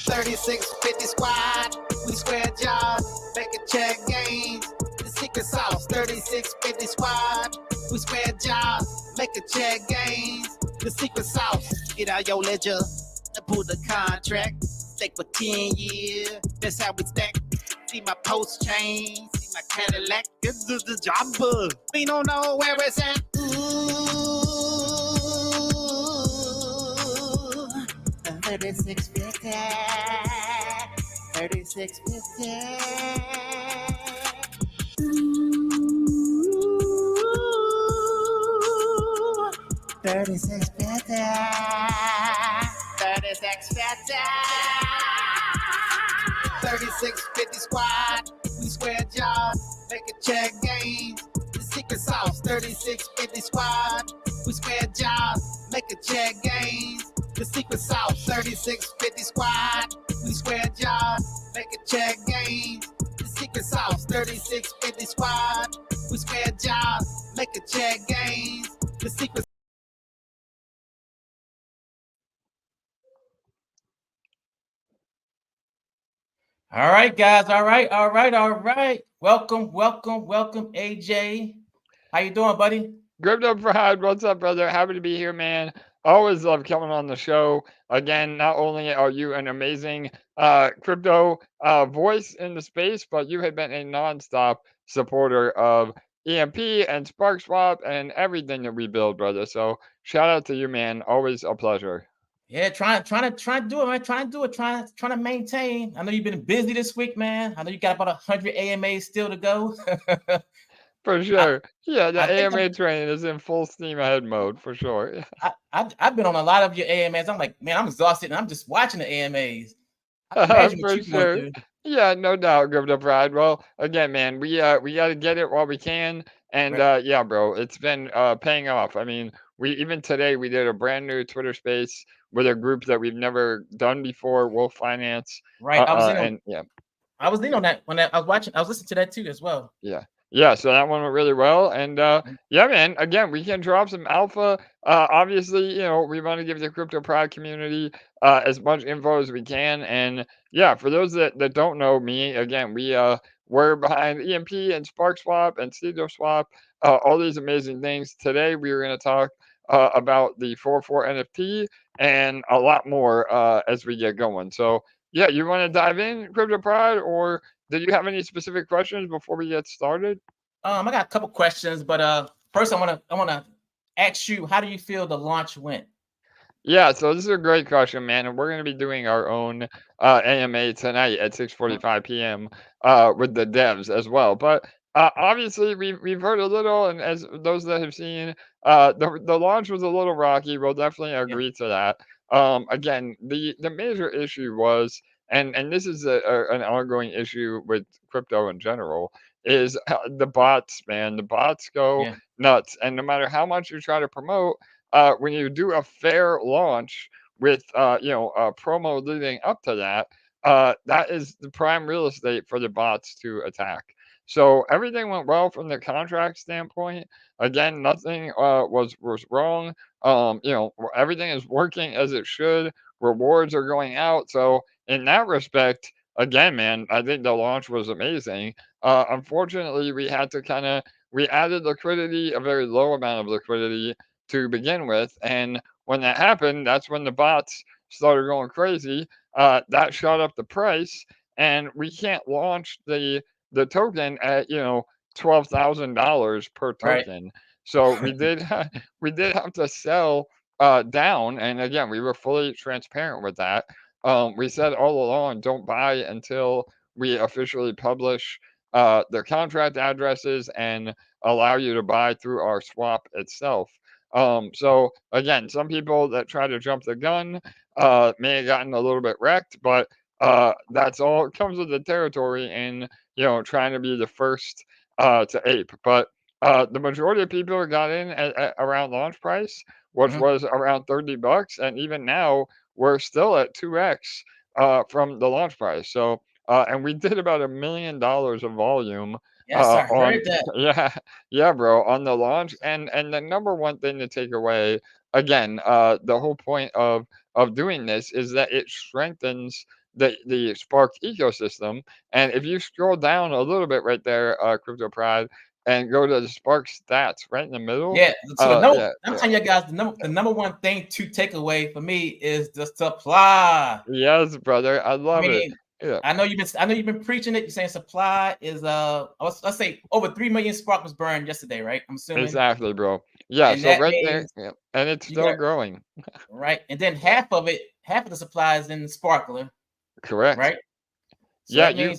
3650 squad, we square jobs, make a check gains. The secret sauce, 3650 squad, we square jobs, make a check gains. The secret sauce, get out your ledger and pull the contract. Stake for 10 years, that's how we stack. See my PulseChain, see my Cadillac, this is the jobber. We don't know where it's at. Ooh, 3650, 3650. Ooh, 3650, 3650. 3650 squad, we square jobs, make a check gains. The secret sauce, 3650 squad, we square jobs, make a check gains. The secret sauce, 3650 squad, we square jobs, make a check gains. The secret sauce, 3650 squad, we square jobs, make a check gains. The secret. All right, guys. All right. Welcome, AJ. How you doing, buddy? Crypto Pride, what's up, brother? Happy to be here, man. Always love coming on the show. Again, not only are you an amazing crypto voice in the space, but you have been a nonstop supporter of EMP and Sparkswap and everything that we build, brother. So shout out to you, man. Always a pleasure. Yeah, trying to do it, man. Trying to maintain. I know you've been busy this week, man. I know you got about 100 AMAs still to go. For sure. Yeah, the I think AMA train is in full steam ahead mode, for sure. I've been on a lot of your AMAs. I'm like, man, I'm exhausted, and I'm just watching the AMAs. I can imagine what For you're going sure. through. Yeah, no doubt, Crypto Pride. Well, again, man, we got to get it while we can, and Right. yeah, bro, it's been paying off. I mean, we even today we did a brand new Twitter Space with a group that we've never done before, Wolf Finance. Right. And yeah, I was in on that when I was watching. I was listening to that too as well. yeah. Yeah, so that one went really well. And yeah, man, again, we can drop some alpha. Obviously, you know, we want to give the crypto pride community as much info as we can. And yeah, for those that don't know me, again, we're behind EMP and SparkSwap and Swap, all these amazing things. Today, we are going to talk about the 4 NFT and a lot more as we get going. So, yeah, you want to dive in, Crypto Pride, or do you have any specific questions before we get started? I got a couple questions, but first I wanna ask you, how do you feel the launch went? Yeah, so this is a great question, man, and we're going to be doing our own AMA tonight at 6:45 p.m. With the devs as well. But obviously, we've heard a little, and as those that have seen, the launch was a little rocky. We'll definitely Yeah. agree to that. Again, the major issue was, and this is an ongoing issue with crypto in general, is the bots, man. The bots go Yeah. nuts, and no matter how much you try to promote when you do a fair launch with promo leading up to that, that is the prime real estate for the bots to attack. So everything went well from the contract standpoint. Again, nothing was wrong. Everything is working as it should. Rewards are going out. So in that respect, again, man, I think the launch was amazing. Unfortunately, we added liquidity, a very low amount of liquidity to begin with. And when that happened, that's when the bots started going crazy. That shot up the price, and we can't launch the token at $12,000 per Right. token. So we did we did have to sell down, and again, we were fully transparent with that. We said all along, don't buy until we officially publish the contract addresses and allow you to buy through our swap itself. So again, some people that try to jump the gun may have gotten a little bit wrecked, but that's all it comes with the territory and trying to be the first to ape. But the majority of people got in at around launch price, which Mm-hmm. was around $30, and even now we're still at 2x from the launch price. So and we did about $1 million of volume Yes, I on heard that. yeah, yeah, bro, on the launch. And the number one thing to take away, again, the whole point of doing this is that it strengthens the Spark ecosystem. And if you scroll down a little bit right there, Crypto Pride, and go to the Spark stats right in the middle. Yeah. So the number, Yeah, I'm yeah. telling you guys, the number one thing to take away for me is the supply. Yes, brother. I I love it. mean, Yeah, I know you've been preaching it. You're saying supply is let's say over 3 million spark was burned yesterday, right? I'm assuming, exactly, bro. Yeah, and so that right there, means yeah, and it's you still got growing. right, and then Yeah, half of the supply is in the sparkler, correct. right? So Yeah, you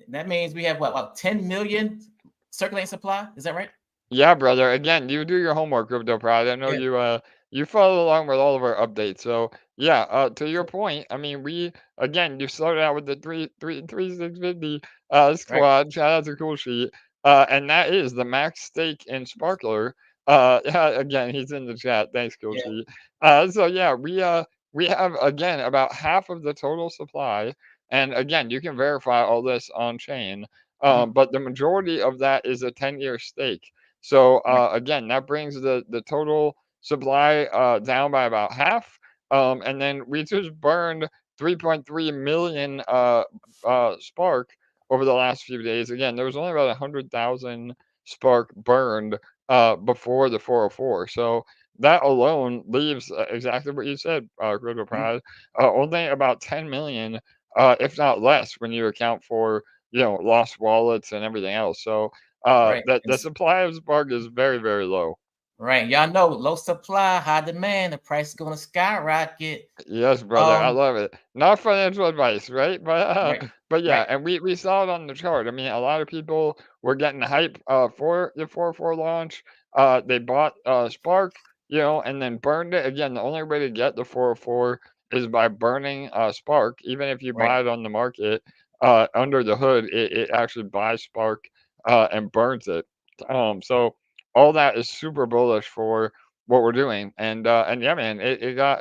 that means we have what, about 10 million circulating supply. Is that right? Yeah, brother. Again, you do your homework, Crypto Prod. I know Yeah. you follow along with all of our updates. So yeah, to your point, I mean we again you started out with the 650 Right. squad. Shout out to Cool Sheet. And that is the max stake in Sparkler. Yeah, again, he's in the chat. Thanks, Cool Yeah. Sheet. So yeah, we have again about half of the total supply. And again, you can verify all this on chain. Mhm. But the majority of that is a 10-year stake. So Right. again, that brings the total supply down by about half. And then we just burned 3.3 million Spark over the last few days. Again, there was only about 100,000 Spark burned before the 404. So that alone leaves exactly what you said, Crypto Mhm. Pride. Only about 10 million, if not less, when you account for lost wallets and everything else. So Right. that the supply of Spark is very, very low. Right. Y'all know low supply, high demand, the price is gonna skyrocket. Yes, brother, I Um, love it. Not financial advice, right? right, But yeah, right, and we saw it on the chart. I mean, a lot of people were getting hype for the 404 launch. They bought Spark, and then burned it. Again, the only way to get the 404 is by burning Spark. Even if you right. buy it on the market, under the hood, it actually buys Spark and burns it. So all that is super bullish for what we're doing. And yeah, man, it got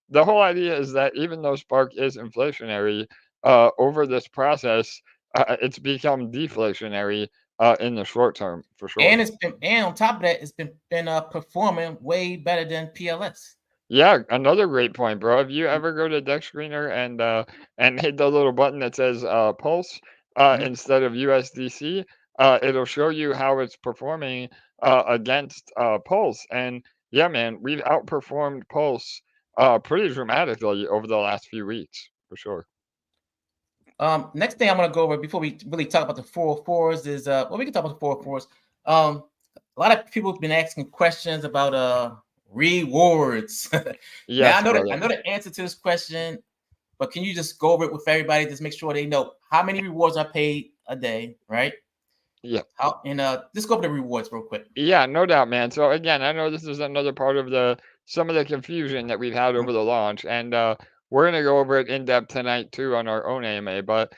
the whole idea is that even though Spark is inflationary, over this process, it's become deflationary in the short term for sure. And on top of that, it's been performing way better than PLS. Yeah, another great point, bro. If you ever go to Deck Screener and hit the little button that says Pulse Mhm. instead of USDC, it'll show you how it's performing against Pulse. And yeah, man, we've outperformed Pulse pretty dramatically over the last few weeks for sure. Next thing I'm gonna go over before we really talk about the 404s is well, we can talk about the 404s. A lot of people have been asking questions about rewards. Now Yes, I brother. know the answer to this question, but can you just go over it with everybody? Just make sure they know how many rewards are paid a day, right? Yeah. How and just go over the rewards real quick. Yeah, no doubt, man. So again, I know this is another part of the some of the confusion that we've had Mhm. over the launch, and we're gonna go over it in depth tonight too on our own AMA. But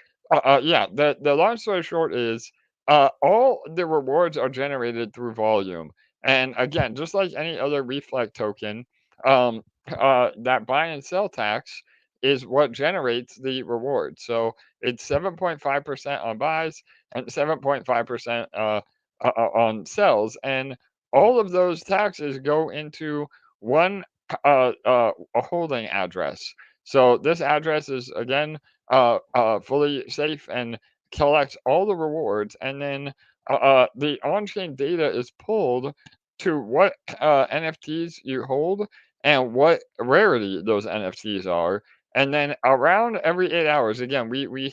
yeah, the long story short is all the rewards are generated through volume, and again, just like any other Reflect token, um, that buy and sell tax is what generates the reward. So it's 7.5% on buys and 7.5% on cells, and all of those taxes go into one a holding address. So this address is again fully safe and collects all the rewards, and then the on-chain data is pulled to what NFTs you hold and what rarity those NFTs are. And then around every 8 hours, again, we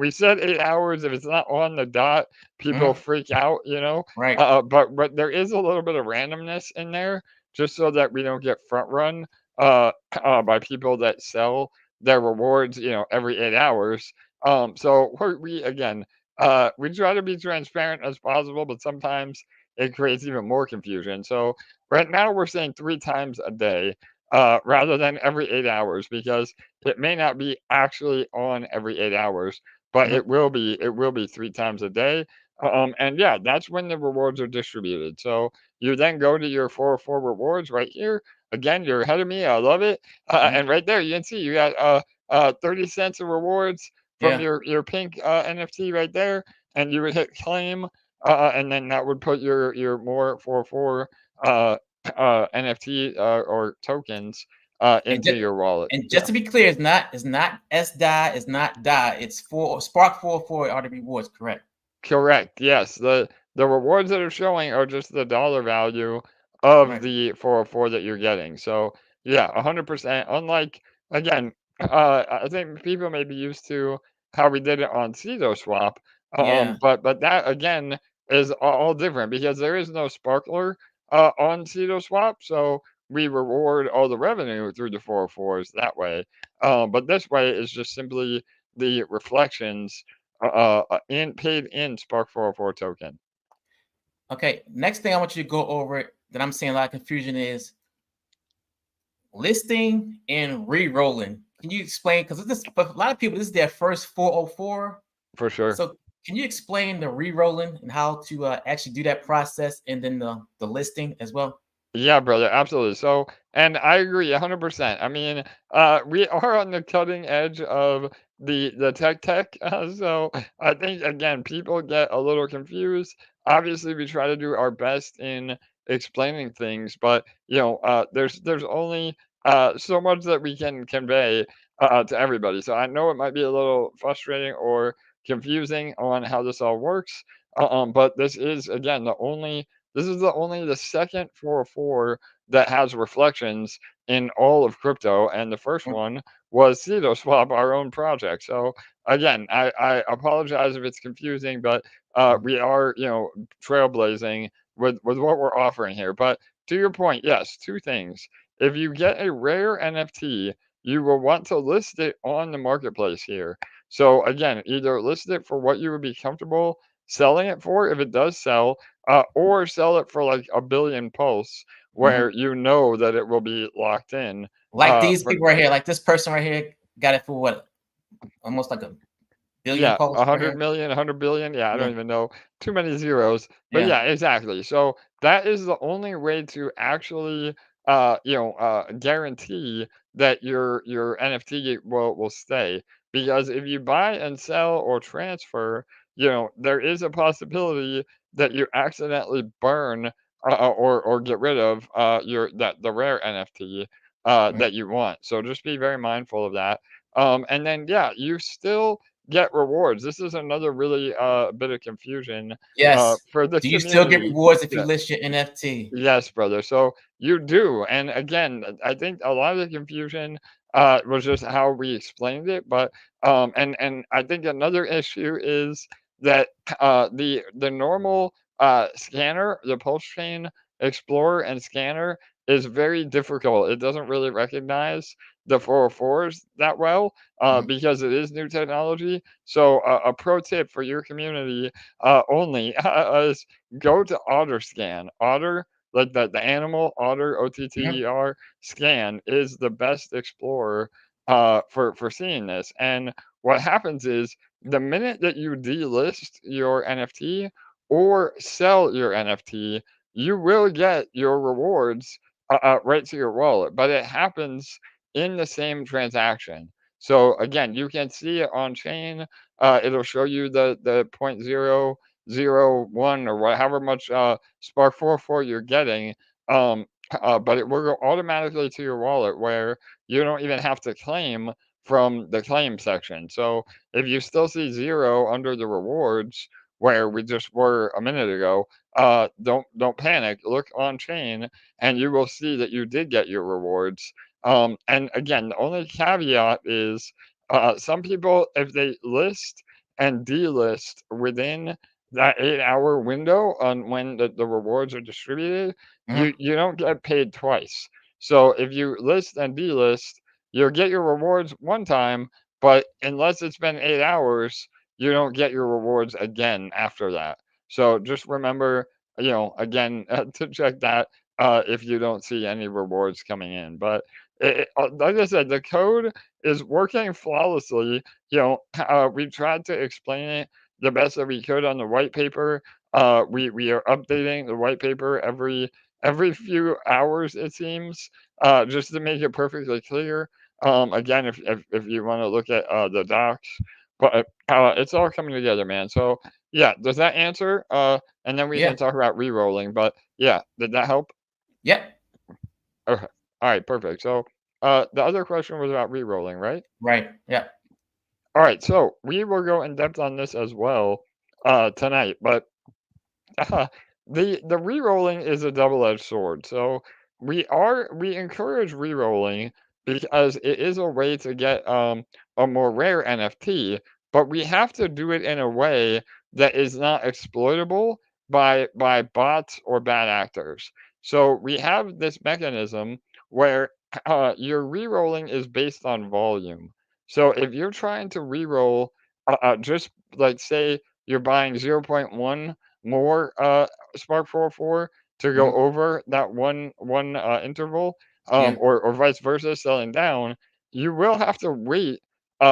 said 8 hours. If it's not on the dot, people Mhm. freak out. Right. But there is a little bit of randomness in there, just so that we don't get front run uh, by people that sell their rewards, every 8 hours. So we again, we try to be transparent as possible, but sometimes it creates even more confusion. So right now we're saying 3 times a day. Rather than every 8 hours, because it may not be actually on every 8 hours, but Mhm. it will be 3 times a day. And yeah, that's when the rewards are distributed. So you then go to your 404 rewards right here. Again, you're ahead of me. I love it. Mhm. And right there, you can see you got 30 cents of rewards from Yeah. your pink NFT right there, and you would hit claim, and then that would put your more 404 NFT or tokens into your wallet. And just to be clear, it's not SDI, it's not DI, it's Spark 404 are the rewards, correct? Correct. Yes. The rewards that are showing are just the dollar value of the 404 that you're getting. So yeah, 100%. Unlike again, I think people may be used to how we did it on Swap. Yeah. But that again is all different because there is no sparkler on Swap. So we reward all the revenue through the 404s that way. But this way is just simply the reflections in paid in Spark 404 token. Okay. Next thing I want you to go over that I'm seeing a lot of confusion is listing and re-rolling. Can you explain? Because for a lot of people, this is their first 404. For sure. So can you explain the re-rolling and how to actually do that process, and then the listing as well? Yeah, brother, absolutely. So, and I agree 100%. I mean, we are on the cutting edge of the tech. So I think again, people get a little confused. Obviously, we try to do our best in explaining things, but there's only so much that we can convey to everybody. So I know it might be a little frustrating or confusing on how this all works. But this is the second 404 that has reflections in all of crypto, and the first one was Swap, our own project. So again, I apologize if it's confusing, but we are trailblazing with what we're offering here. But to your point, yes, two things. If you get a rare NFT, you will want to list it on the marketplace here. So again, either list it for what you would be comfortable selling it for if it does sell, or sell it for like a billion pulse, where you know that it will be locked in. Like these people right here, like this person right here got it for what? Almost like a billion Yeah, pulse right 100 here. million, 100 billion. Yeah, I Yeah. don't even know. Too many zeros. But Yeah. yeah, exactly. So that is the only way to actually guarantee that your NFT will stay. Because if you buy and sell or transfer, there is a possibility that you accidentally burn or get rid of the rare NFT that you want. So just be very mindful of that. And then yeah, you still get rewards. This is another really bit of confusion Yes. for the Do you still get community. rewards if you Yeah. list your NFT? Yes, brother. So you do. And again, I think a lot of the confusion was just how we explained it. But and I think another issue is that the normal scanner, the PulseChain Explorer and Scanner, is very difficult. It doesn't really recognize the 404s that well because it is new technology. So a pro tip for your community only is go to Otter Scan. Otter, like the animal otter, OTTER scan, is the best explorer for seeing this. And what happens is the minute that you delist your NFT or sell your NFT, you will get your rewards right to your wallet, but it happens in the same transaction. So again, you can see it on chain. It'll show you the 0.001 or however much Spark 404 you're getting. But it will go automatically to your wallet where you don't even have to claim from the claim section. So if you still see zero under the rewards where we just were a minute ago, don't panic. Look on chain, and you will see that you did get your rewards. And again, the only caveat is some people, if they list and delist within that 8-hour window on when the rewards are distributed, you don't get paid twice. So if you list and delist, you'll get your rewards one time, but unless it's been 8 hours, you don't get your rewards again after that. So just remember, again, to check that if you don't see any rewards coming in. But like I said, the code is working flawlessly. We tried to explain it the best that we could on the white paper. We are updating the white paper every few hours, it seems, just to make it perfectly clear. Again, if you want to look at the docs, but it's all coming together, man. So yeah, does that answer? And then we Yeah. can talk about re-rolling. But yeah, did that help? Yep. Okay. All right, perfect. So the other question was about re-rolling, right? Right. Yeah. All right, so we will go in depth on this as well tonight, but uh, the re-rolling is a double-edged sword. So we encourage re-rolling because it is a way to get a more rare NFT, but we have to do it in a way that is not exploitable by bots or bad actors. So we have this mechanism where your re-rolling is based on volume. So if you're trying to re-roll, just like say you're buying zero point 0.1 more Spark 404 to go Mhm. over that one interval, Yeah. or vice versa, selling down, you will have to wait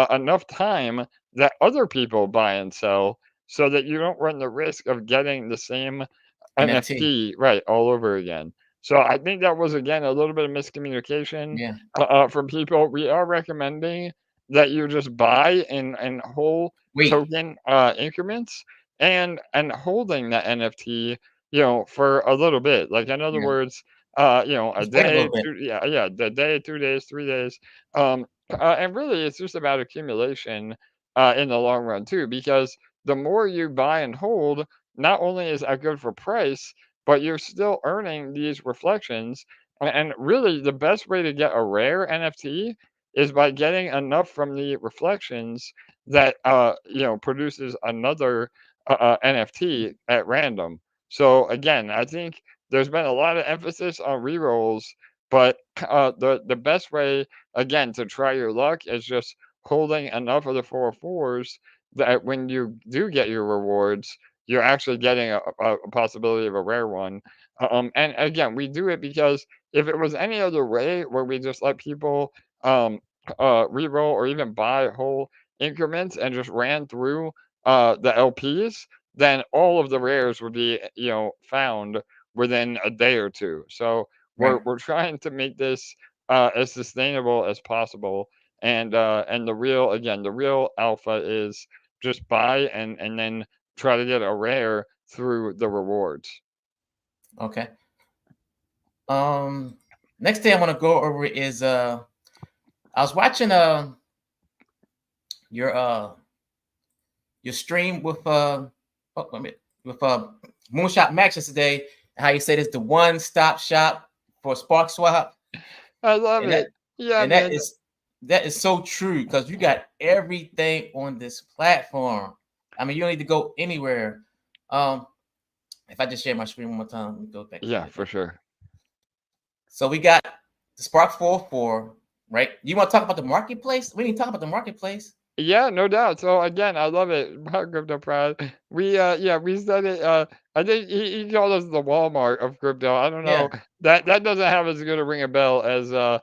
enough time that other people buy and sell, so that you don't run the risk of getting the same NFT. NFT right all over again. So I think that was again a little bit of miscommunication Yeah. from people. We are recommending that you just buy in whole Wait. token increments and holding that NFT, for a little bit. Like in other Yeah. words, a Just wait a day, little bit. yeah, the day, 2 days, 3 days, and really it's just about accumulation in the long run too, because the more you buy and hold, not only is that good for price, but you're still earning these reflections. And really, the best way to get a rare NFT is by getting enough from the reflections that produces another NFT at random. So again, I think there's been a lot of emphasis on rerolls, but the best way again to try your luck is just holding enough of the 404s that when you do get your rewards, you're actually getting a possibility of a rare one. And again, we do it because if it was any other way where we just let people um, re-roll or even buy whole increments and just ran through the LPs, then all of the rares would be, found within a day or two. So we're Right. we're trying to make this as sustainable as possible. And the real alpha is just buy and then try to get a rare through the rewards. Okay. Next thing I want to go over is I was watching your your stream with wait a minute, with Moonshot Max yesterday, and how you said it's the one-stop shop for Sparkswap, I love and that it. Yeah, and that man. is so true because you got everything on this platform. I mean, you don't need to go anywhere. Um, if I just share my screen one more time, let me go back to Yeah, it. for sure. So we got the Spark 404, right? You want to talk about the marketplace? We need to talk about the marketplace. Yeah, no doubt. So again, I love it. Crypto Pride. We said it. I think he called us the Walmart of crypto. I don't Yeah. know. That doesn't have as good a ring a bell as the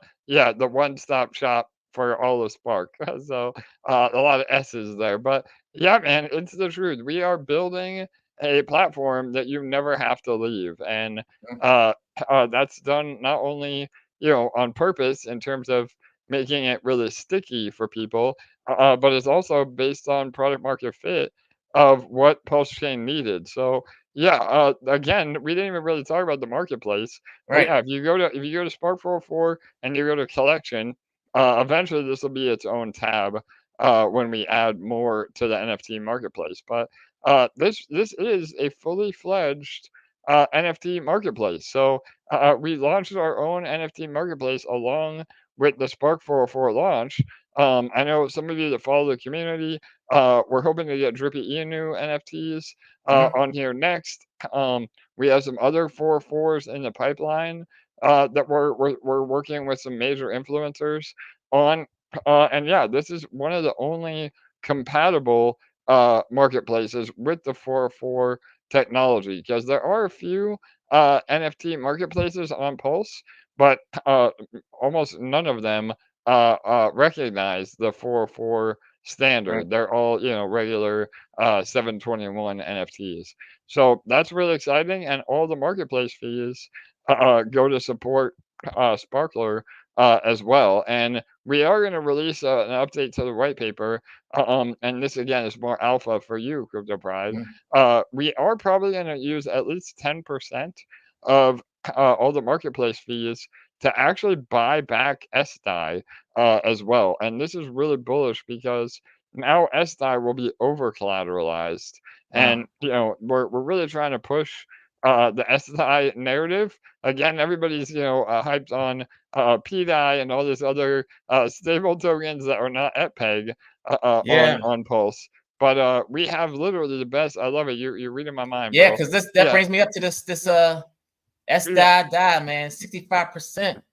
one stop shop for all of Spark. So a lot of S's there. But yeah, man, it's the truth. We are building a platform that you never have to leave. And uh that's done not only, on purpose in terms of making it really sticky for people, but it's also based on product market fit of what PulseChain needed. So yeah, again, we didn't even really talk about the marketplace, but Right. yeah, if you go to Spark 404 and you go to collection, eventually this will be its own tab when we add more to the NFT marketplace. But this is a fully fledged NFT marketplace. So we launched our own NFT marketplace along with the Spark 404 launch. I know some of you that follow the community, we're hoping to get Drippy Inu NFTs Mhm. on here next. We have some other 404s in the pipeline that we're working with some major influencers on. And yeah, this is one of the only compatible marketplaces with the 404 technology, because there are a few NFT marketplaces on Pulse, but almost none of them recognize the 404 Right. standard. They're all, regular 721 NFTs. So that's really exciting, and all the marketplace fees go to support Sparkler as well. And we are going to release an update to the white paper. And this again is more alpha for you, Crypto Pride. Mhm. We are probably going to use at least 10% of all the marketplace fees to actually buy back SDAI as well. And this is really bullish because now SDAI will be over collateralized. Wow. And, we're really trying to push the SDAI narrative. Again, everybody's, hyped on PDAI and all these other stable tokens that are not at peg Yeah. on Pulse. But we have literally the best. I love it. You're reading my mind, Yeah, bro. because that Yeah, brings me up to this S yeah, die, man, 65%.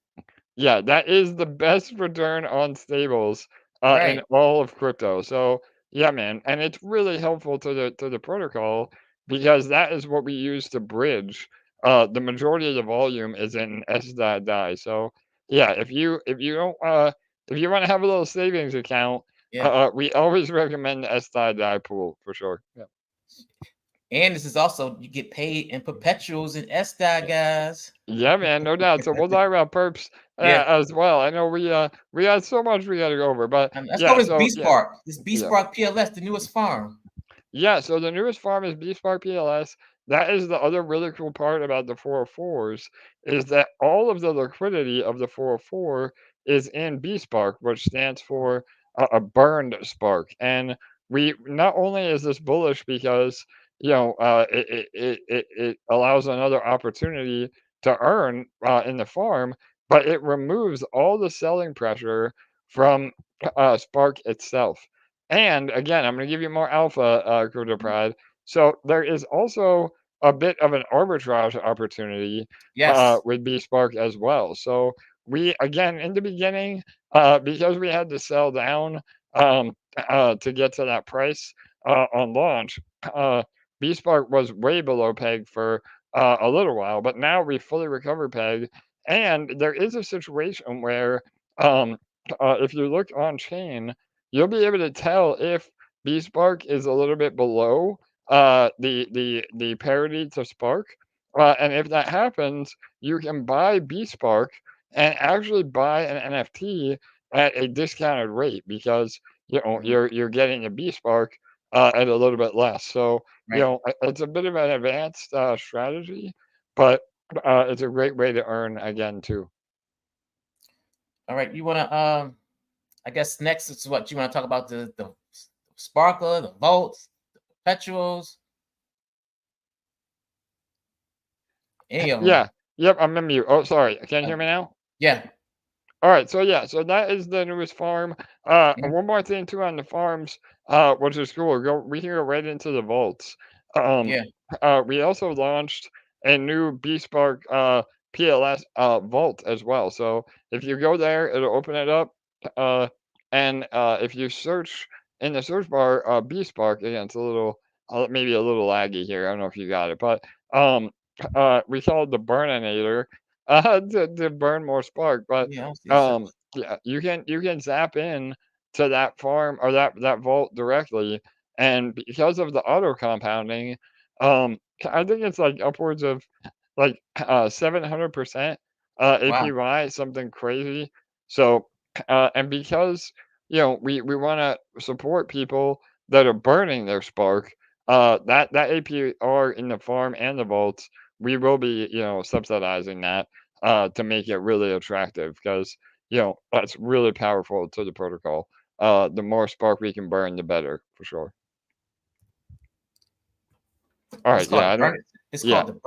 yeah. That is the best return on stables in Right. all of crypto. So yeah, man, and it's really helpful to the protocol because that is what we use to bridge. The majority of the volume is in S.DI. So yeah, if you don't if you want to have a little savings account, Yeah. we always recommend the S.DI pool for sure. Yeah. And this is also, you get paid in perpetuals in S die, guys. Yeah, man, no doubt. So we'll talk about perps Yeah. as well. I know we got so much we got to go over, but And let's go yeah. with this So yeah, bspark. This yeah, bspark PLS, the newest farm. yeah. So the newest farm is bspark PLS. That is the other really cool part about the 404s is that all of the liquidity of the 404 is in bspark, which stands for a burned spark. And we not only is this bullish because it allows another opportunity to earn in the farm, but it removes all the selling pressure from Spark itself. And again, I'm going to give you more alpha, Crypto Pride. So there is also a bit of an arbitrage opportunity Yes. with bspark as well. So we again in the beginning, because we had to sell down to get to that price on launch, bspark was way below peg for a little while, but now we fully recovered peg, and there is a situation where um, if you look on chain, you'll be able to tell if bspark is a little bit below the parity to Spark. And if that happens, you can buy bspark and actually buy an NFT at a discounted rate because Mhm. you're getting a bspark at a little bit less. So Right. it's a bit of an advanced strategy, but it's a great way to earn again too. All right. You want to, I guess next is what you want to talk about, the sparkler, the vaults, the perpetuals, any of them. Yeah. Yep. I'm in mute. Oh, sorry. Can you Uh, hear me now? yeah. All right, so yeah, so that is the newest farm. Mhm. One more thing too on the farms, which is cool. We can go right into the vaults. Um, Yeah. we also launched a new BSpark PLS vault as well. So if you go there, it'll open it up, uh, and if you search in the search bar, BSpark again, it's a little maybe a little laggy here. I don't know if you got it, but um, we call it the Burninator to burn more spark. But Yeah. I don't see it. yeah, you can zap in to that farm or that vault directly, and because of the auto compounding, I think it's like upwards of like 700% Wow. APY, something crazy. So and because we want to support people that are burning their spark, that APR in the farm and the vaults, we will be subsidizing that to make it really attractive because that's really powerful to the protocol. The more spark we can burn, the better for sure. All It's right, called yeah, the I don't. burn. It's Yeah, called the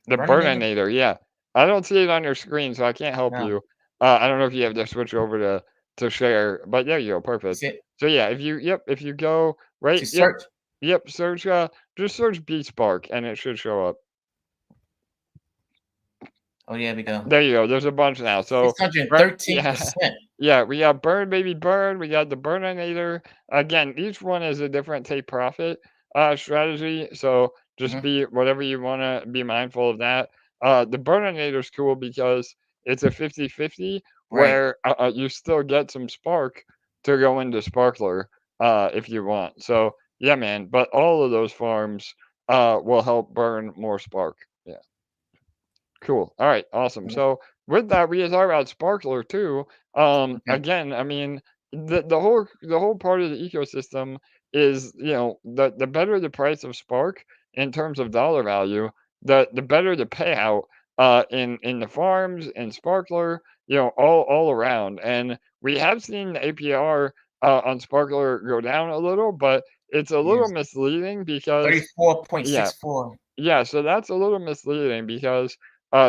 the burninator. Burninator, yeah. I don't see it on your screen, so I can't help No. you. I don't know if you have to switch over to share, but there you go, You perfect. see it? So yeah, if you go See right, search. search just search BeatSpark and it should show up. Oh yeah, we go. There you go. There's a bunch now. So right, yeah, 613%. yeah, we got Burn Baby Burn, we got the Burninator. Again, each one is a different take profit strategy. So just Mhm. be whatever you want to be mindful of that. The Burninator is cool because it's a 50-50 Right. where you still get some spark to go into Sparkler if you want. So yeah, man. But all of those farms will help burn more spark. Yeah. Cool. All right. Awesome. Mhm. So with that, we talk about Sparkler too. Okay. Again, I mean, the whole part of the ecosystem is, the better the price of Spark in terms of dollar value, the better the payout in the farms, in Sparkler, all around. And we have seen the APR on Sparkler go down a little, but it's a little Yes. misleading because yeah, 34.64. yeah, so that's a little misleading because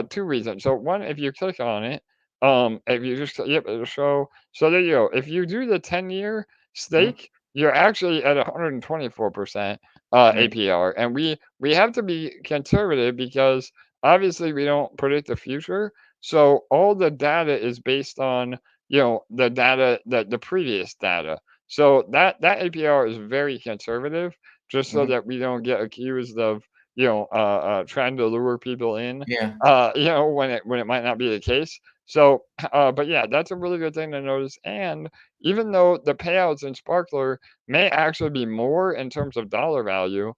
two reasons. So one, if you click on it, if you just yep, it'll show. So there you go. If you do the 10-year Mhm. stake, you're actually at 124% Right. APR, and we have to be conservative because obviously we don't predict the future. So all the data is based on the data that the previous data. So that APR is very conservative, just so Mhm. that we don't get accused of trying to lure people in, Yeah. when it might not be the case. So, but yeah, that's a really good thing to notice. And even though the payouts in Sparkler may actually be more in terms of dollar value,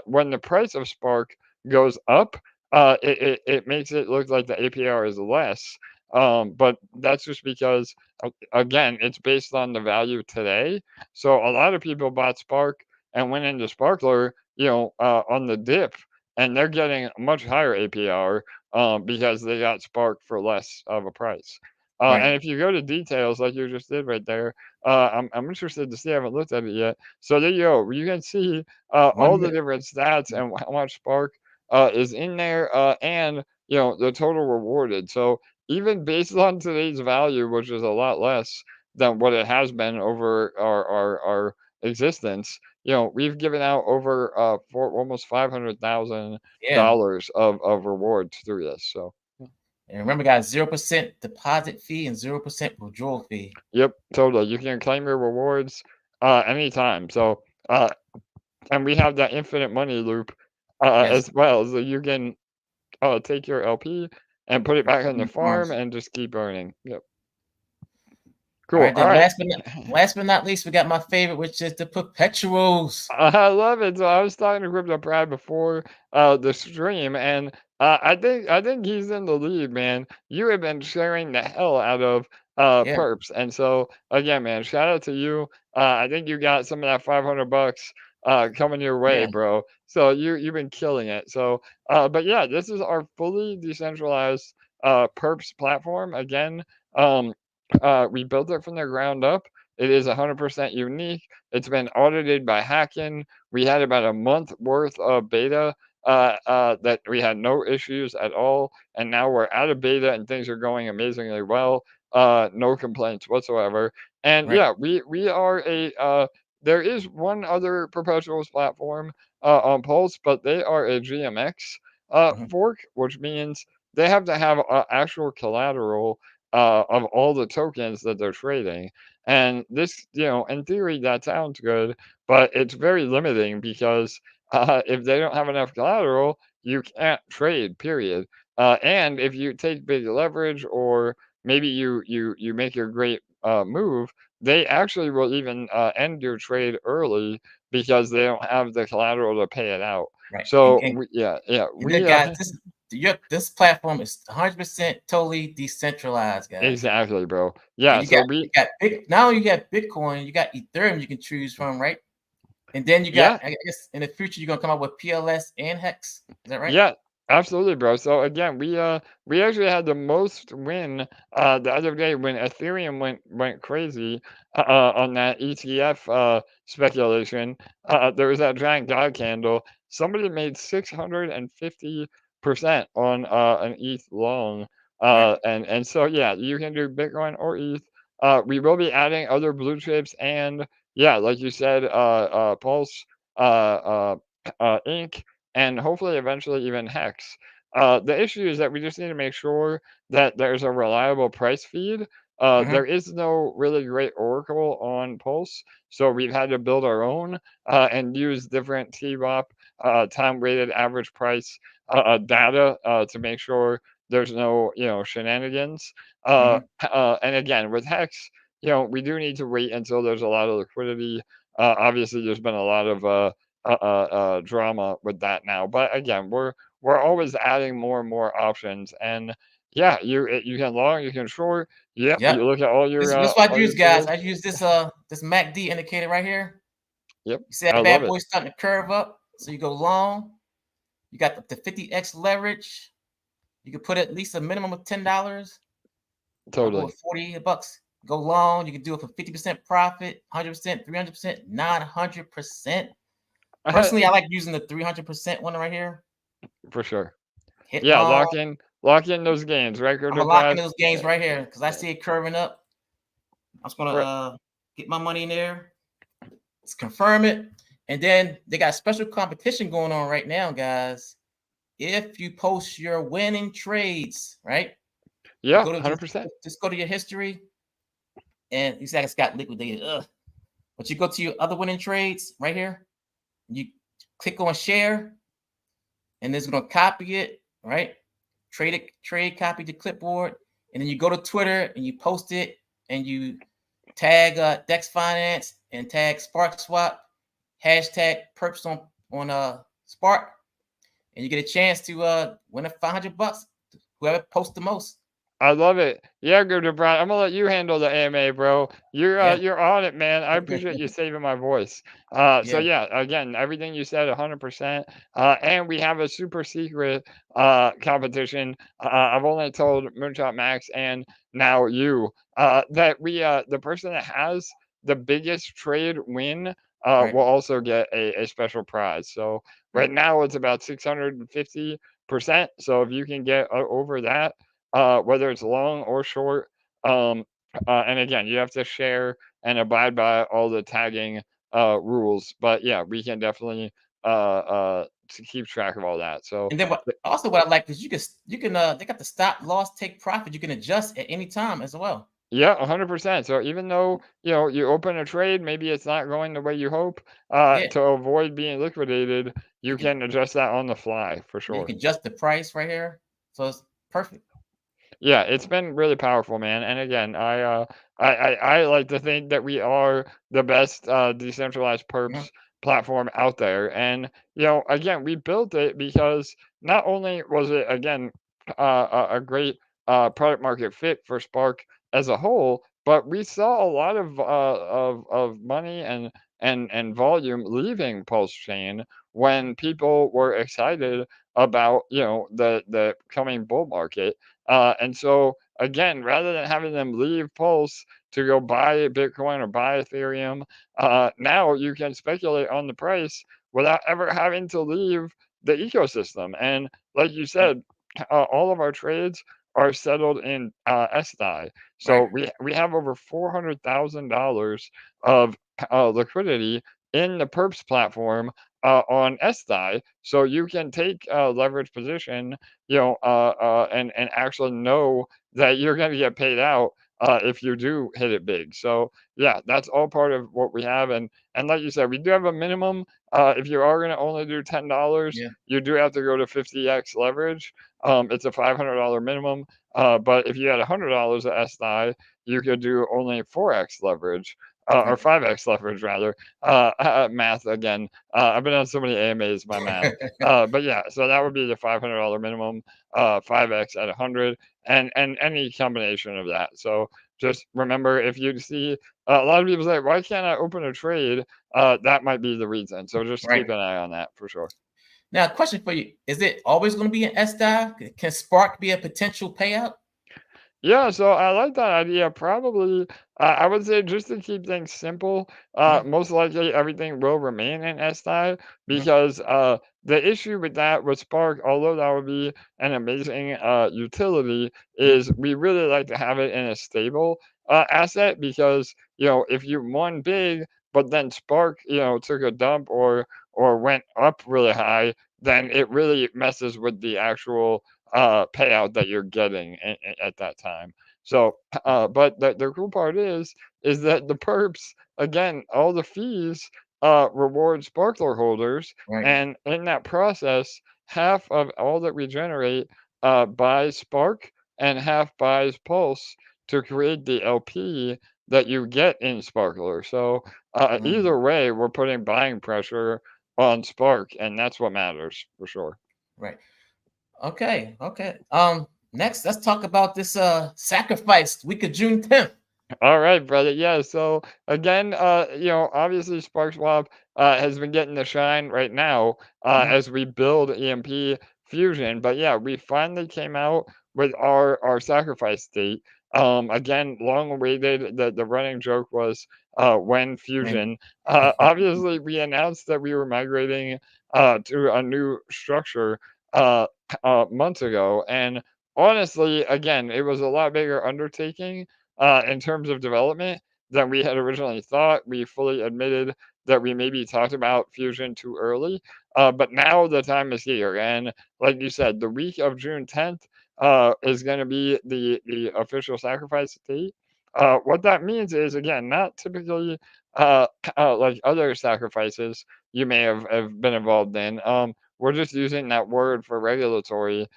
when the price of Spark goes up, it makes it look like the APR is less. But that's just because, again, it's based on the value today. So a lot of people bought Spark and went into Sparkler, on the dip, and they're getting a much higher APR because they got Spark for less of a price. And Right. if you go to details like you just did right there, I'm interested to see. I haven't looked at it yet. So there you go. You can see all 1 the minute. different stats and how much Spark is in there, and the total rewarded. So even based on today's value, which is a lot less than what it has been over our existence, we've given out over for almost Yeah. $500,000 of rewards through this. So, And remember, guys, 0% deposit fee and 0% withdrawal fee. yep, totally. You can claim your rewards anytime. So, and we have that infinite money loop Yes. as well. So you can take your LP and put it And back put on in the the farm farms. and just keep earning. Yep. All Cool. right. All Then right. last but not least, we got my favorite, which is the perpetuals. I love it. So I was talking to Crypto Pride before the stream, and I think he's in the lead, man. You have been sharing the hell out of Yeah. perps, and so again, man, shout out to you. I think you got some of that $500 coming your way, Yeah. bro. So you've been killing it. So, but yeah, this is our fully decentralized perps platform. Again, um, we built it from the ground up. It is 100% unique. It's been audited by Hacking. We had about a month worth of beta that we had no issues at all, and now we're out of beta and things are going amazingly well. No complaints whatsoever. And Right. yeah, we are a there is one other perpetuals platform on Pulse, but they are a GMX Mhm. fork, which means they have to have actual collateral of all the tokens that they're trading. And this, in theory, that sounds good, but it's very limiting because if they don't have enough collateral, you can't trade, period. And if you take big leverage or maybe you make your great move, they actually will even end your trade early because they don't have the collateral to pay it out. Right. So yeah, And look, guys, this platform is 100% totally decentralized, guys. exactly, bro. And Yeah, you so got you got big now you got Bitcoin, you got Ethereum you can choose from, right? And then you got, yeah, I guess in the future you're gonna come up with PLS and Hex. Is that right? yeah, absolutely, bro. So again, we actually had the most win the other day when Ethereum went crazy on that ETF speculation. There was that giant God candle. Somebody made 650% on an ETH long. Right. And so yeah, you can do Bitcoin or ETH. We will be adding other blue chips and yeah, like you said, Pulse, Inc and hopefully eventually even Hex. The issue is that we just need to make sure that there's a reliable price feed. Mm-hmm. There is no really great oracle on Pulse, so we've had to build our own and use different TWAP, time weighted average price data to make sure there's no shenanigans. Mm-hmm. And again, with Hex, we do need to wait until there's a lot of liquidity. Obviously, there's been a lot of drama with that now. But again, we're always adding more and more options, and yeah, you can long, you can short. Yep, Yep. you look at This is what I all your use, guys. tools. I use this MACD indicator right here. Yep, You see I that love bad it. boy starting to curve up. So you go long. You got the 50x leverage. You could put at least a minimum of $10. I'll go Totally. with $40. Go long. You can do it for 50% profit, 100%, 300%, 900%. Personally, I like using the 300% one right here. For sure. Hit Yeah, long. lock in those gains, right? I'm gonna lock in those gains right here because I see it curving up. I'm just gonna get my money in there. Let's confirm it. And then they got special competition going on right now, guys. If you post your winning trades, right? Yeah, go to 100%. just go to your history, and you see it's got liquidated. But you go to your other winning trades right here. You click on share, and it's gonna copy it, right? Trade copy to clipboard, and then you go to Twitter and you post it, and you tag Dex Finance and tag Sparkswap, hashtag perps on Spark, and you get a chance to win $500. Whoever posts the most. I love it. Yeah, Good Brown. I'm gonna let you handle the AMA, bro. You're on it, man. I appreciate you saving my voice. So yeah, again, everything you said, 100%. And we have a super secret competition. I've only told Moonshot Max and now you that the person that has the biggest trade win will also get a special prize. So right now it's about 650%. So if you can get over that. Whether it's long or short. And again, you have to share and abide by all the tagging rules. But yeah, we can definitely to keep track of all that. So and then what I like is you can they got the stop loss take profit. You can adjust at any time as well. Yeah, 100%. So even though you open a trade, maybe it's not going the way you hope, to avoid being liquidated, you can adjust that on the fly for sure. You can adjust the price right here, so it's perfect. Yeah, it's been really powerful, man. And again, I like to think that we are the best decentralized perps platform out there. And again, we built it because not only was it again a great product market fit for Spark as a whole, but we saw a lot of money and volume leaving PulseChain when people were excited about the coming bull market. And so again, rather than having them leave Pulse to go buy Bitcoin or buy Ethereum, now you can speculate on the price without ever having to leave the ecosystem. And like you said, all of our trades are settled in SDI. So we have over $400,000 of liquidity in the Perps platform on SDI, so you can take a leverage position, and actually know that you're going to get paid out if you do hit it big. So yeah, that's all part of what we have, and like you said, we do have a minimum. If you are going to only do $10, you do have to go to 50x leverage. It's a $500 minimum, but if you had $100 at SDI, you could do only 4x leverage. Or 5x leverage rather. Math again. I've been on so many AMAs, my math. But yeah, so that would be the $500 minimum, 5x at 100, and any combination of that. So just remember, if you see a lot of people say, "Why can't I open a trade?" That might be the reason. So just keep an eye on that for sure. Now, question for you: is it always going to be an SDI? Can Spark be a potential payout? Yeah, so I like that idea. Probably, I would say just to keep things simple, most likely everything will remain in SDI because the issue with that with Spark, although that would be an amazing utility, is we really like to have it in a stable asset because if you won big, but then Spark took a dump or went up really high, then it really messes with the actual payout that you're getting at that time. So, but the cool part is that the perps, again, all the fees reward Sparkler holders, and in that process, half of all that we generate buys Spark and half buys Pulse to create the LP that you get in Sparkler. So either way, we're putting buying pressure on Spark, and that's what matters for sure. Right. Okay. Next, let's talk about this sacrifice week of June 10th. All right, brother. Yeah. So again, obviously Sparkswap has been getting the shine right now as we build EMP Fusion. But yeah, we finally came out with our sacrifice date. Again, long awaited. The running joke was when When Fusion. Obviously, we announced that we were migrating to a new structure uh, months ago, and honestly, again, it was a lot bigger undertaking in terms of development than we had originally thought. We fully admitted that we maybe talked about Fusion too early, but now the time is here, and like you said, the week of June 10th is going to be the official sacrifice date. What that means is, again, not typically uh, like other sacrifices you may have been involved in. We're just using that word for regulatory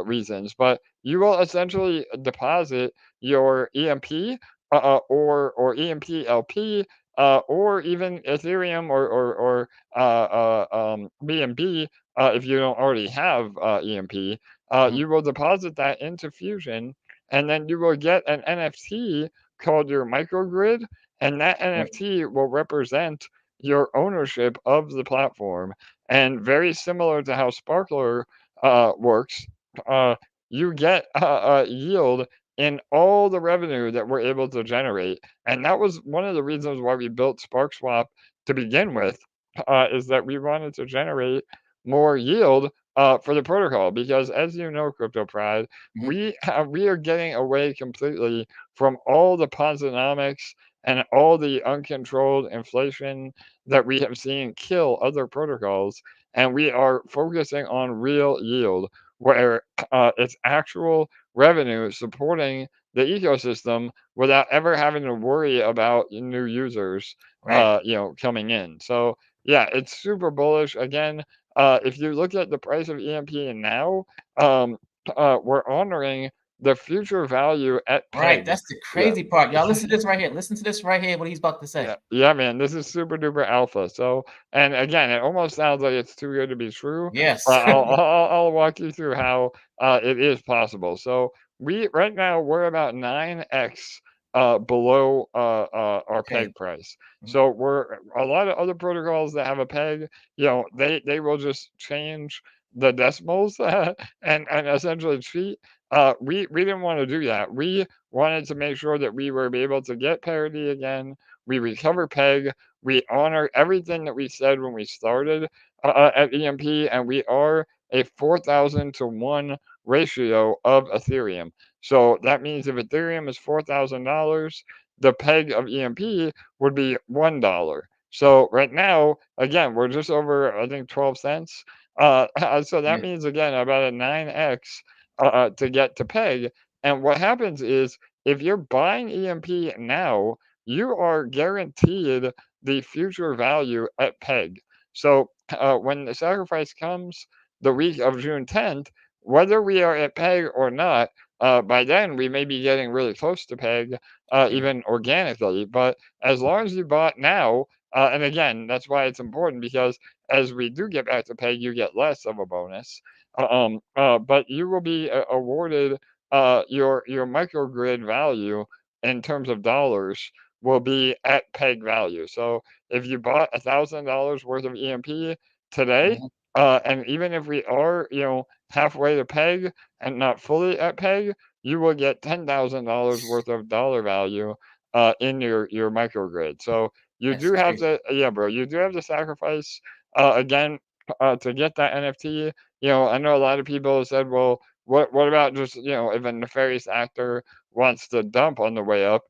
reasons, but you will essentially deposit your EMP or EMP LP or even Ethereum or BNB if you don't already have EMP. Mhm. You will deposit that into Fusion, and then you will get an NFT called your microgrid, and that Right. NFT will represent your ownership of the platform. And very similar to how Sparkler works, uh, you get a yield in all the revenue that we're able to generate. And that was one of the reasons why we built Sparkswap to begin with, is that we wanted to generate more yield for the protocol. Because as you know, Crypto Pride, Mhm. we are getting away completely from all the Posinomics and all the uncontrolled inflation that we have seen kill other protocols. And we are focusing on real yield, where it's actual revenue supporting the ecosystem without ever having to worry about new users, Right. coming in. So yeah, it's super bullish. Again, if you look at the price of EMP now, um, we're honoring the future value at Right. peg. That's the Yeah. crazy part. Y'all listen to this right here. Listen to this right here, what he's about to say. Yeah, yeah, man, this is super duper alpha. So, and again, it almost sounds like it's too good to be true, Yes. but I'll walk you through how it is possible. So we right now we're about 9x below our Okay. peg price. Mhm. So we're a lot of other protocols that have a peg, they will just change the decimals and essentially cheat. We didn't want to do that. We wanted to make sure that we were able to get parity again. We recover peg. We honor everything that we said when we started at EMP, and we are a 4,000 to 1 ratio of Ethereum. So that means if Ethereum is $4,000, the peg of EMP would be $1. So right now, again, we're just over, I think, 12 cents. So that Yeah. means, again, about a 9x to get to peg. And what happens is if you're buying EMP now, you are guaranteed the future value at peg. So when the sacrifice comes the week of June 10th, whether we are at peg or not, by then we may be getting really close to peg, Yeah. even organically. But as long as you bought now, and again, that's why it's important because as we do get back to peg, you get less of a bonus. But you will be awarded your microgrid value in terms of dollars will be at peg value. So if you bought $1,000 worth of EMP today, Mhm. and even if we are, halfway to peg and not fully at peg, you will get $10,000 worth of dollar value in your microgrid. So you That's do have crazy. to, yeah, bro, you do have to sacrifice again to get that NFT. I know a lot of people have said, well, what about just if a nefarious actor wants to dump on the way up?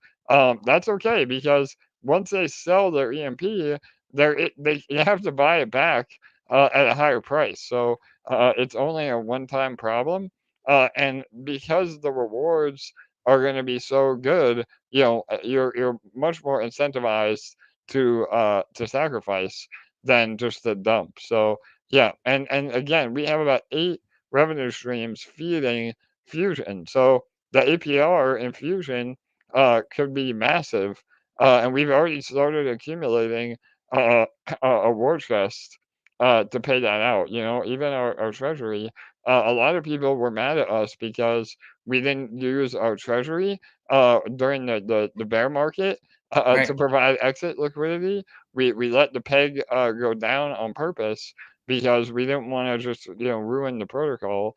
That's okay because once they sell their EMP, they you have to buy it back at a higher price. So it's only a one-time problem, and because the rewards are going to be so good, you're much more incentivized to sacrifice than just the dump. So yeah, and again, we have about 8 revenue streams feeding Fusion. So the APR in Fusion could be massive, and we've already started accumulating uh, a war chest to pay that out. Even our treasury, a lot of people were mad at us because we didn't use our treasury during the bear market Right. to provide exit liquidity. We let the peg go down on purpose. because we didn't want to just ruin the protocol,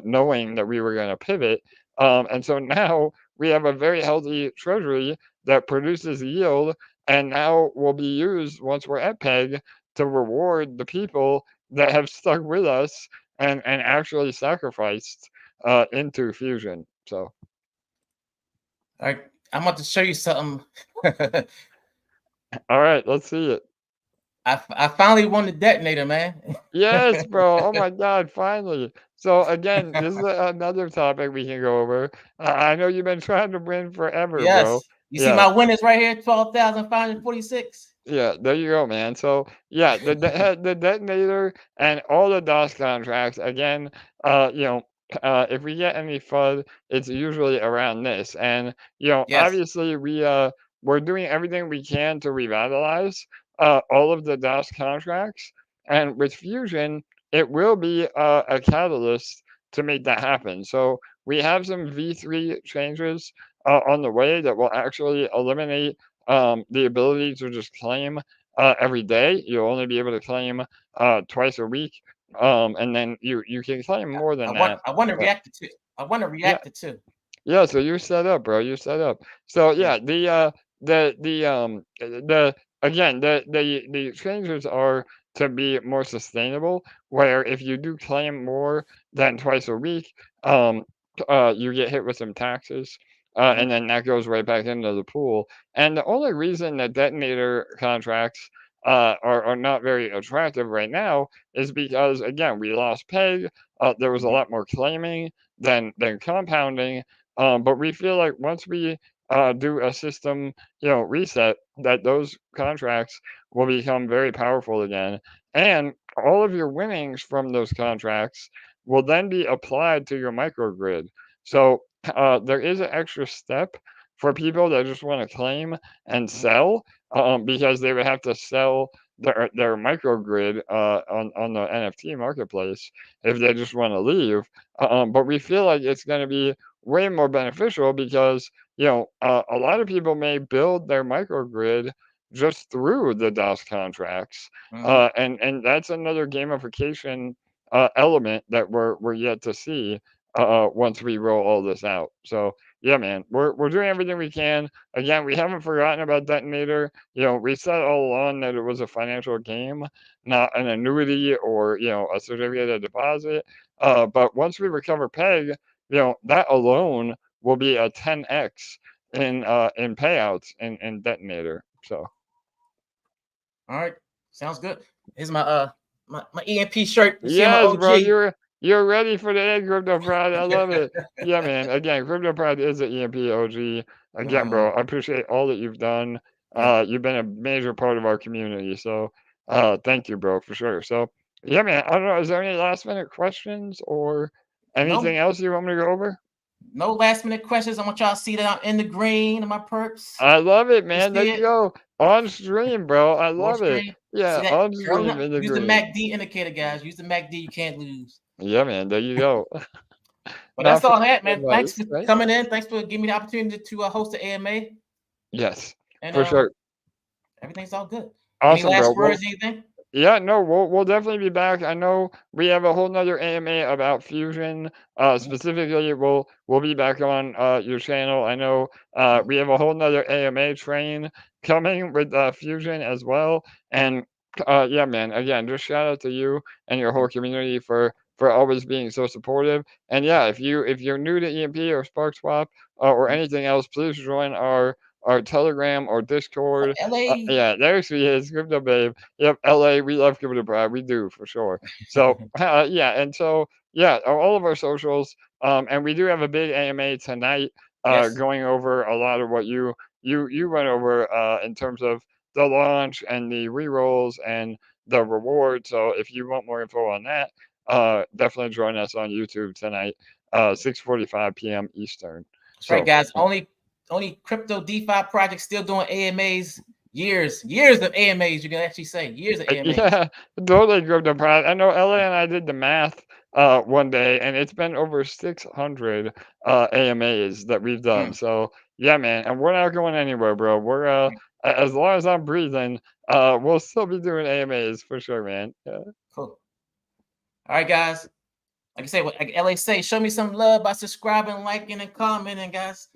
knowing that we were going to pivot. And so now we have a very healthy treasury that produces yield, and now will be used once we're at peg to reward the people that have stuck with us and actually sacrificed into Fusion. So All right, I'm about to show you something. all right, let's see it. I finally won the detonator, man. Yes, bro. Oh my God, finally. So again, this is another topic we can go over. I know you've been trying to win forever, bro. Yes. You see Yeah. my winners right here, 12,546. Yeah, there you go, man. So yeah, the detonator and all the DOS contracts again. If we get any FUD, it's usually around this, and Yes. obviously we're doing everything we can to revitalize all of the DOS contracts, and with Fusion, it will be a catalyst to make that happen. So we have some V3 changes on the way that will actually eliminate the ability to just claim every day. You'll only be able to claim twice a week, and then you can claim more than that. I want to But react to. I want to yeah, react to two. yeah. So you're set up, bro. You're set up. So Yeah. yeah, the again the changes are to be more sustainable. Where if you do claim more than twice a week, you get hit with some taxes. And then that goes right back into the pool. And the only reason that detonator contracts are not very attractive right now is because, again, we lost peg. There was a lot more claiming than compounding. But we feel like once we do a system, reset, that those contracts will become very powerful again. And all of your winnings from those contracts will then be applied to your microgrid. So there is an extra step for people that just want to claim and sell, because they would have to sell their microgrid on the NFT marketplace if they just want to leave. But we feel like it's going to be way more beneficial because a lot of people may build their microgrid just through the DOS contracts, and that's another gamification element that we're yet to see once we roll all this out. So yeah, man, we're doing everything we can. Again, we haven't forgotten about detonator. We said all along that it was a financial game, not an annuity or a certificate of deposit. But once we recover peg, that alone will be a 10x in payouts in detonator. So All right. Sounds good. Here's my my EMP shirt. You see my yes, bro, OG. you're ready for the egg, Crypto Pride. I love it. Yeah, man. Again, Crypto Pride is an EMP OG. Again, bro, I appreciate all that you've done. Yeah. You've been a major part of our community. So, thank you, bro, for sure. So, yeah, man. I don't know. Is there any last minute questions or anything No, else you want me to go over? no last minute questions. I want y'all to see that I'm in the green in my perps. I love it, You man. There see you it? go. On stream, bro. I More love it. screen. Yeah, See that? on stream in the Use the green. MACD indicator, guys. Use the MACD. You can't lose. Yeah, man. There you go. But Not that's for all I had, man. Thanks advice, for right? coming in. Thanks for giving me the opportunity to host the AMA. Yes, And for sure. everything's all good. Any Awesome, bro. last words? Anything? Yeah, no, we'll definitely be back. I know we have a whole nother AMA about Fusion. Specifically, we'll be back on your channel. I know we have a whole nother AMA train coming with Fusion as well. And yeah, man, again, just shout out to you and your whole community for always being so supportive. And yeah, if you're new to EMP or Sparkswap or anything else, please join our Telegram or Discord. LA. Yeah, there she is, Crypto Babe. Yep, LA, we love Crypto Pride. We do for sure. So, yeah, and so, yeah, all of our socials. And we do have a big AMA tonight, Yes. going over a lot of what you went over in terms of the launch and the rerolls and the reward. So, if you want more info on that, definitely join us on YouTube tonight, 6:45 p.m. Eastern. That's right, So, guys. Only crypto DeFi projects still doing AMAs. Years of AMAs. You can actually say years of AMAs. yeah, totally, Crypto Pride. I know Ella and I did the math one day, and it's been over 600 AMAs that we've done. So yeah, man, and we're not going anywhere, bro. We're as long as I'm breathing, we'll still be doing AMAs for sure, man. Yeah. Cool. All right, guys. Like I say, like LA say, show me some love by subscribing, liking, and commenting, guys.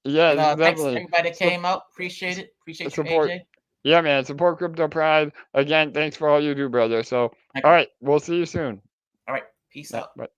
Yeah, And thanks definitely. everybody that came out. Appreciate it. Appreciate you, Support. AJ. Yeah, man. Support Crypto Pride. Again, thanks for all you do, brother. So, Thank all you. right. We'll see you soon. All right. Peace Yeah, out. bye.